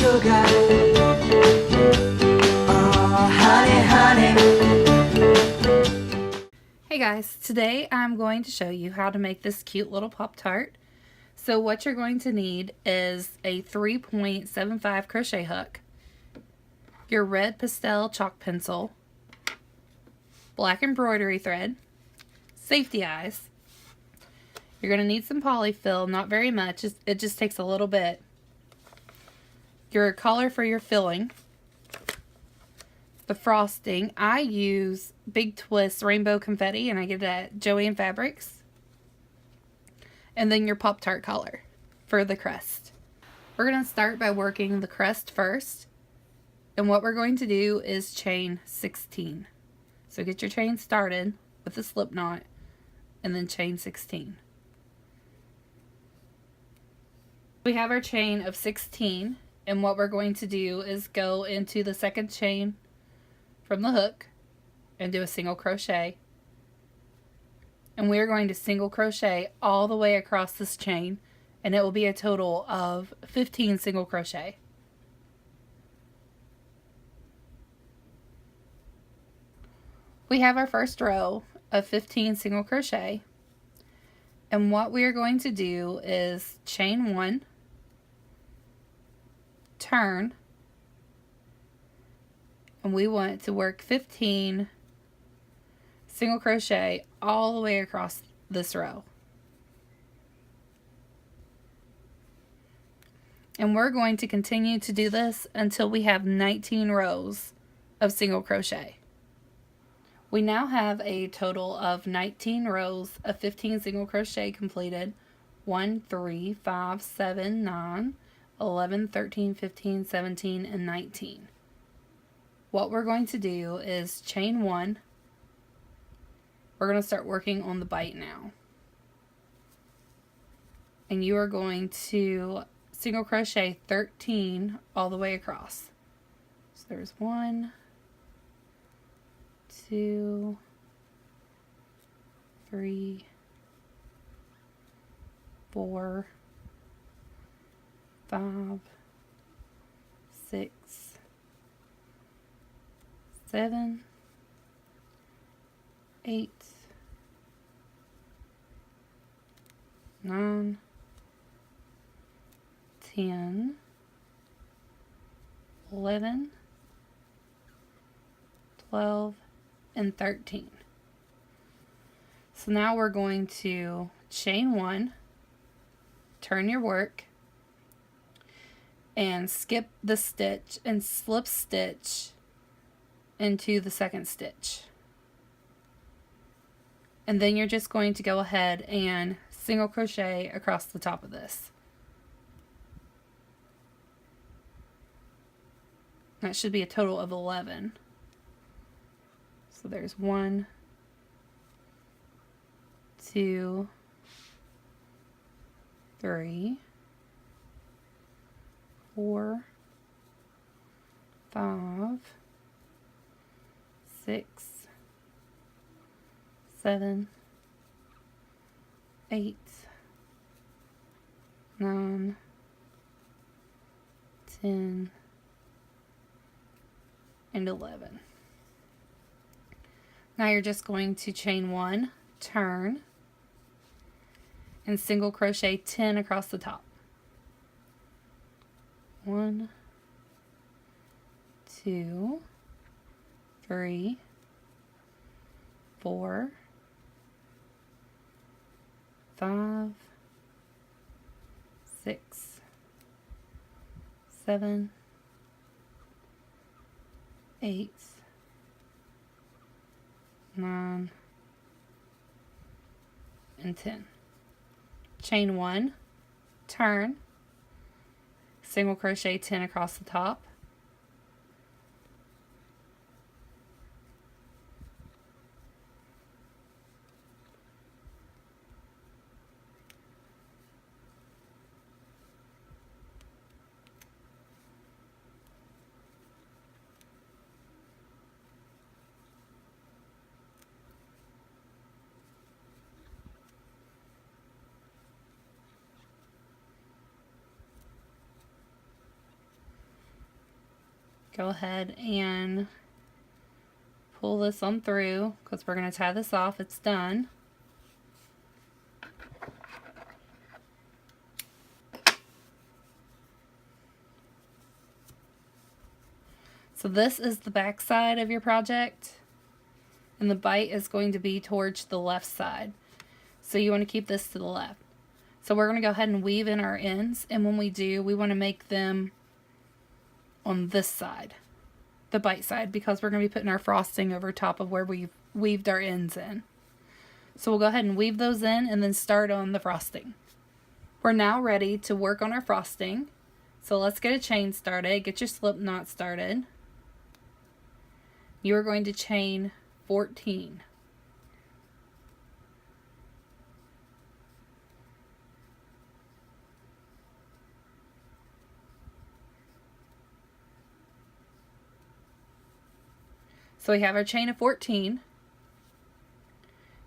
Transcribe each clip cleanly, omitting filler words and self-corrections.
sugar. Oh, honey, honey. Hey guys, today I'm going to show you how to make this cute little Pop-Tart. So what you're going to need is a 3.75 crochet hook, your red pastel chalk pencil, black embroidery thread, safety eyes. You're going to need some polyfill, not very much, it just takes a little bit. Your color for your filling, the frosting. I use Big Twist Rainbow Confetti and I get it at Joann Fabrics. And then your Pop-Tart color for the crust. We're going to start by working the crust first. And what we're going to do is chain 16. So get your chain started with a slip knot and then chain 16. We have our chain of 16, and what we're going to do is go into the second chain from the hook and do a single crochet. And we're going to single crochet all the way across this chain, and it will be a total of 15 single crochet. We have our first row of 15 single crochet, and what we are going to do is chain 1, turn, and we want to work 15 single crochet all the way across this row. And we're going to continue to do this until we have 19 rows of single crochet. We now have a total of 19 rows of 15 single crochet completed. 1, 3, 5, 7, 9, 11, 13, 15, 17, and 19. What we're going to do is chain 1. We're going to start working on the bite now. And you are going to single crochet 13 all the way across. So there's 1, 2, 3, 4, 5, 6, 7, 8, 9, 10, 11, 12, and 13. So now we're going to chain 1, turn your work, and skip the stitch and slip stitch into the second stitch. And then you're just going to go ahead and single crochet across the top of this. That should be a total of 11. So there's 1, 2, 3, 4, 5, 6, 7, 8, 9, 10, and 11. Now you're just going to chain 1, turn, and single crochet 10 across the top. 1, 2, 3, 4, 5, 6, 7, 8, 9, and 10. Chain 1, turn, single crochet 10 across the top, go ahead and pull this on through because we're going to tie this off. It's done. So this is the back side of your project, and the bite is going to be towards the left side. So you want to keep this to the left. So we're going to go ahead and weave in our ends, and when we do, we want to make them on this side, the bite side, because we're going to be putting our frosting over top of where we've weaved our ends in. So we'll go ahead and weave those in and then start on the frosting. We're now ready to work on our frosting. So let's get a chain started. Get your slip knot started. You are going to chain 14. So we have our chain of 14.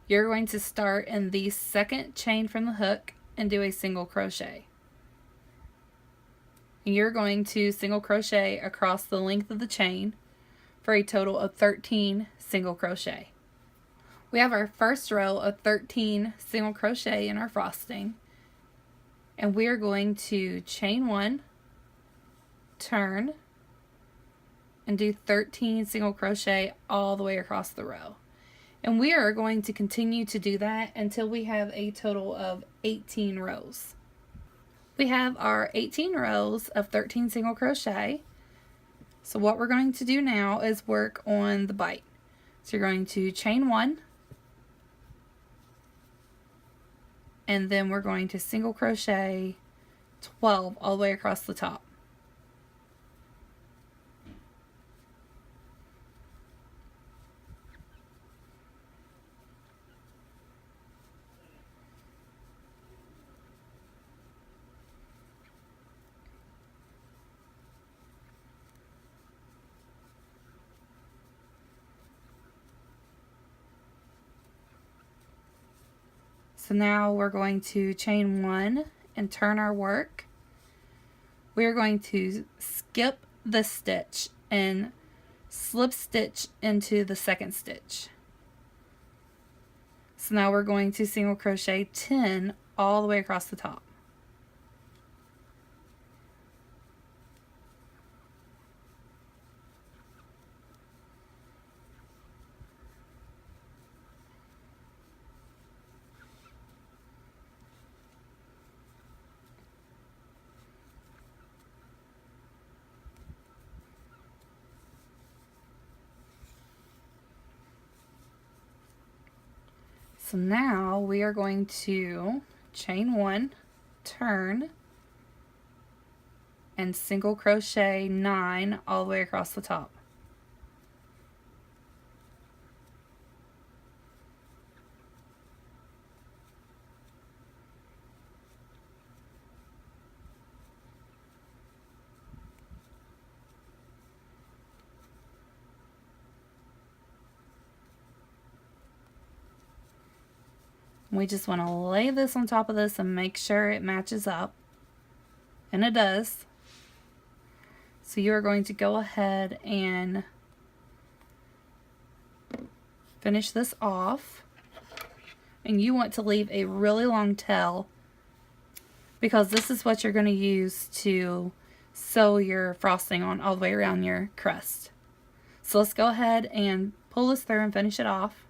You're going to start in the second chain from the hook and do a single crochet. And you're going to single crochet across the length of the chain for a total of 13 single crochet. We have our first row of 13 single crochet in our frosting, and we are going to chain 1, turn, and do 13 single crochet all the way across the row. And we are going to continue to do that until we have a total of 18 rows. We have our 18 rows of 13 single crochet. So what we're going to do now is work on the bite. So you're going to chain 1, and then we're going to single crochet 12 all the way across the top. So now we're going to chain 1 and turn our work. We're going to skip the stitch and slip stitch into the second stitch. So now we're going to single crochet 10 all the way across the top. So now we are going to chain 1, turn, and single crochet 9 all the way across the top. We just want to lay this on top of this and make sure it matches up. And it does. So you are going to go ahead and finish this off. And you want to leave a really long tail because this is what you're going to use to sew your frosting on all the way around your crust. So let's go ahead and pull this through and finish it off.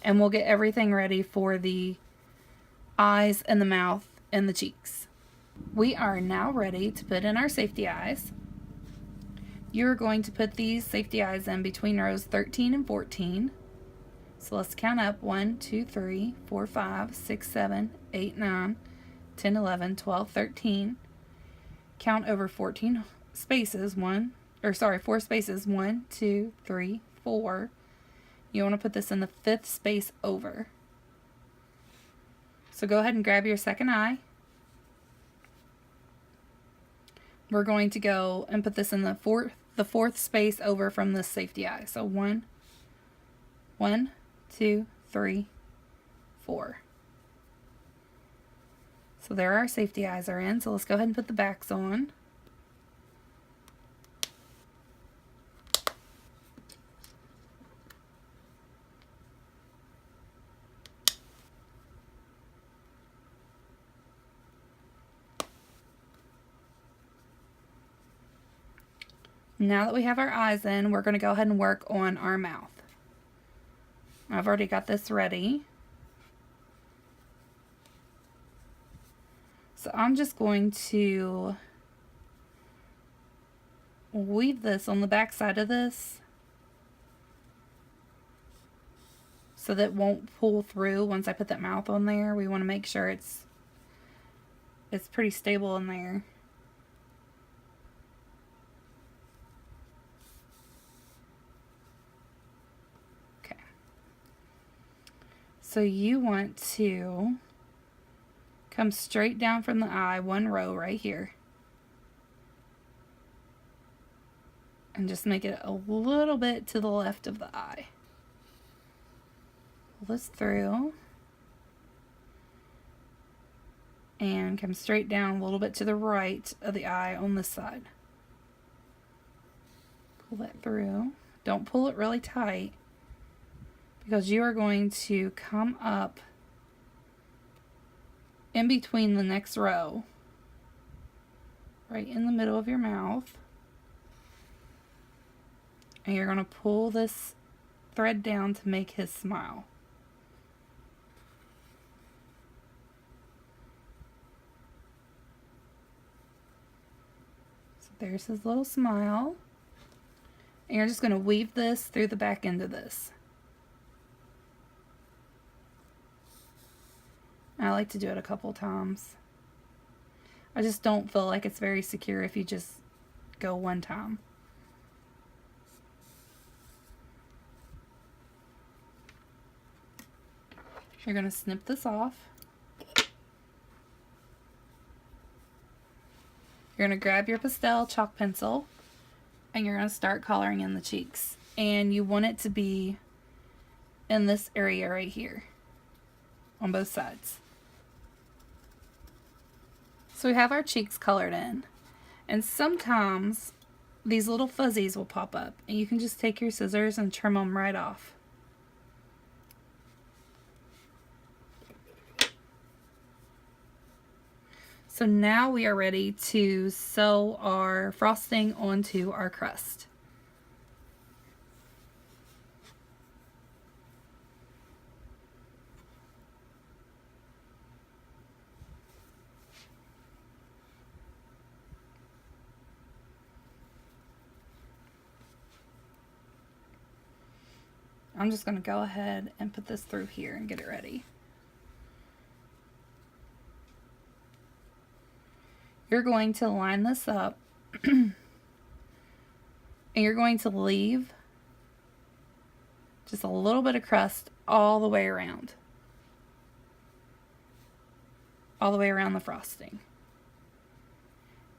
And we'll get everything ready for the eyes and the mouth and the cheeks. We are now ready to put in our safety eyes. You're going to put these safety eyes in between rows 13 and 14. So let's count up 1, 2, 3, 4, 5, 6, 7, 8, 9, 10, 11, 12, 13. Count over 14 spaces, 4 spaces, 1, 2, 3, 4. You want to put this in the 5th space over. So go ahead and grab your second eye. We're going to go and put this in the 4th space over from this safety eye. So 1, 2, 3, 4. So there our safety eyes are in. So let's go ahead and put the backs on. Now that we have our eyes in, we're going to go ahead and work on our mouth. I've already got this ready. So I'm just going to weave this on the back side of this so that it won't pull through once I put that mouth on there. We want to make sure it's pretty stable in there. Okay. So you want to come straight down from the eye, one row right here. And just make it a little bit to the left of the eye. Pull this through. And come straight down a little bit to the right of the eye on this side. Pull that through. Don't pull it really tight, because you are going to come up in between the next row, right in the middle of your mouth. And you're going to pull this thread down to make his smile. So there's his little smile. And you're just going to weave this through the back end of this. I like to do it a couple times. I just don't feel like it's very secure if you just go one time. You're going to snip this off. You're going to grab your pastel chalk pencil and you're going to start coloring in the cheeks. And you want it to be in this area right here on both sides. So we have our cheeks colored in. And sometimes these little fuzzies will pop up and you can just take your scissors and trim them right off. So now we are ready to sew our frosting onto our crust. I'm just going to go ahead and put this through here and get it ready. You're going to line this up and you're going to leave just a little bit of crust all the way around. All the way around the frosting.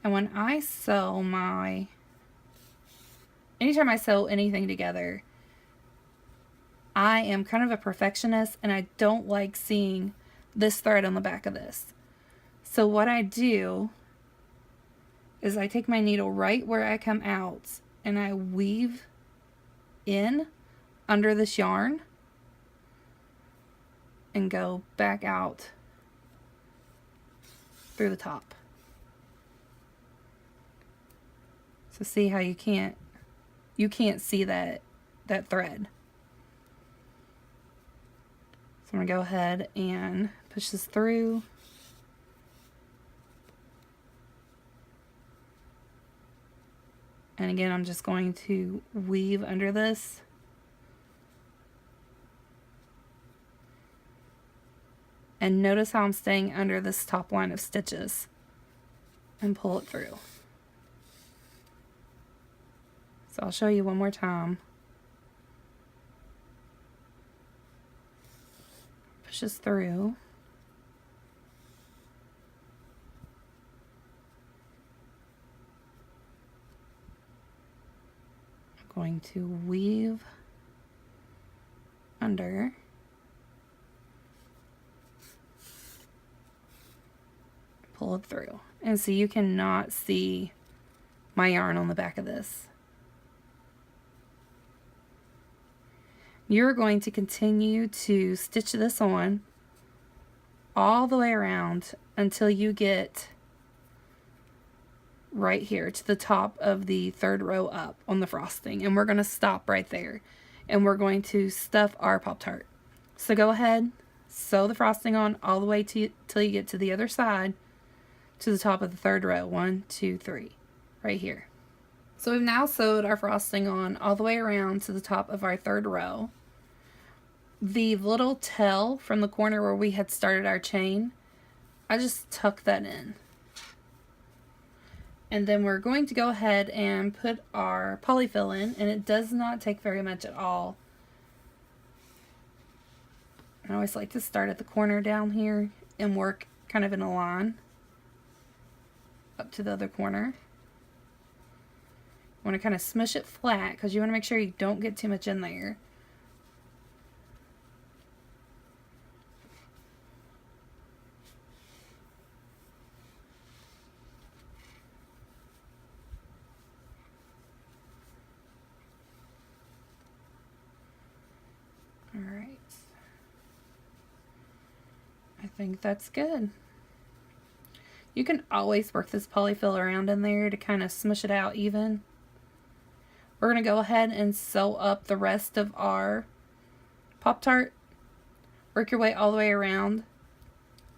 And when I sew anytime I sew anything together, I am kind of a perfectionist and I don't like seeing this thread on the back of this. So what I do is I take my needle right where I come out and I weave in under this yarn and go back out through the top. So see how you can't see that thread. So I'm going to go ahead and push this through. And again, I'm just going to weave under this. And notice how I'm staying under this top line of stitches and pull it through. So I'll show you one more time. Push this through. Going to weave under, pull it through, and so you cannot see my yarn on the back of this. You're going to continue to stitch this on all the way around until you get right here to the top of the third row up on the frosting, and we're going to stop right there, and we're going to stuff our Pop-Tart. So go ahead, sew the frosting on all the way till you get to the other side, to the top of the third row. 1, 2, 3, right here. So we've now sewed our frosting on all the way around to the top of our third row. The little tail from the corner where we had started our chain, I just tuck that in. And then we're going to go ahead and put our polyfill in, and it does not take very much at all. I always like to start at the corner down here and work kind of in a line up to the other corner. You want to kind of smush it flat because you want to make sure you don't get too much in there. Alright, I think that's good. You can always work this polyfill around in there to kind of smush it out even. We're going to go ahead and sew up the rest of our Pop-Tart. Work your way all the way around,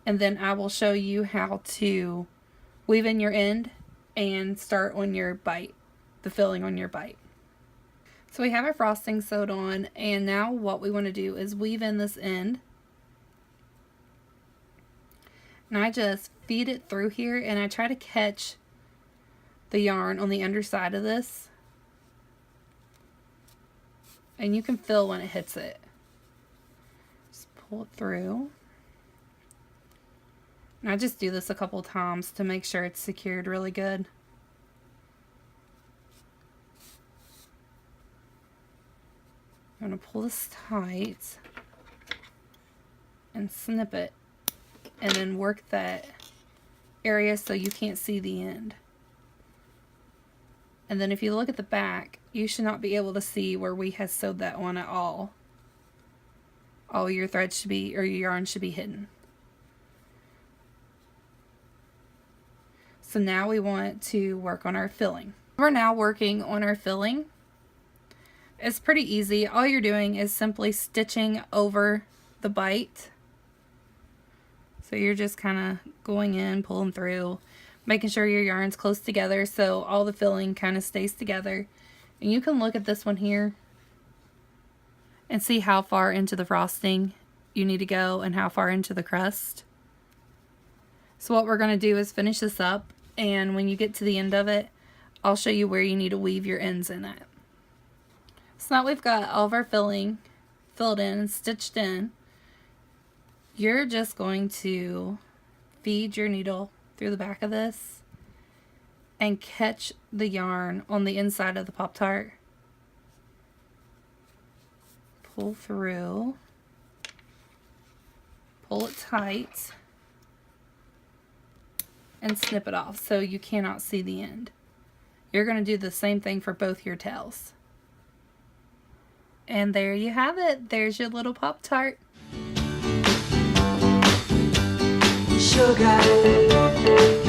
and then I will show you how to weave in your end and start on your bite, the filling on your bite. So we have our frosting sewed on, and now what we want to do is weave in this end. And I just feed it through here, and I try to catch the yarn on the underside of this. And you can feel when it hits it. Just pull it through. And I just do this a couple times to make sure it's secured really good. I'm going to pull this tight and snip it, and then work that area so you can't see the end. And then if you look at the back, you should not be able to see where we have sewed that on at all. All your threads should be, or your yarn should be hidden. So now we want to work on our filling. We're now working on our filling. It's pretty easy. All you're doing is simply stitching over the bite. So you're just kind of going in, pulling through, making sure your yarn's close together so all the filling kind of stays together. And you can look at this one here and see how far into the frosting you need to go and how far into the crust. So what we're going to do is finish this up, and when you get to the end of it, I'll show you where you need to weave your ends in at. So now we've got all of our filling filled in and stitched in. You're just going to feed your needle through the back of this and catch the yarn on the inside of the Pop-Tart. Pull through, pull it tight, and snip it off so you cannot see the end. You're going to do the same thing for both your tails. And there you have it. There's your little Pop-Tart. Sugar.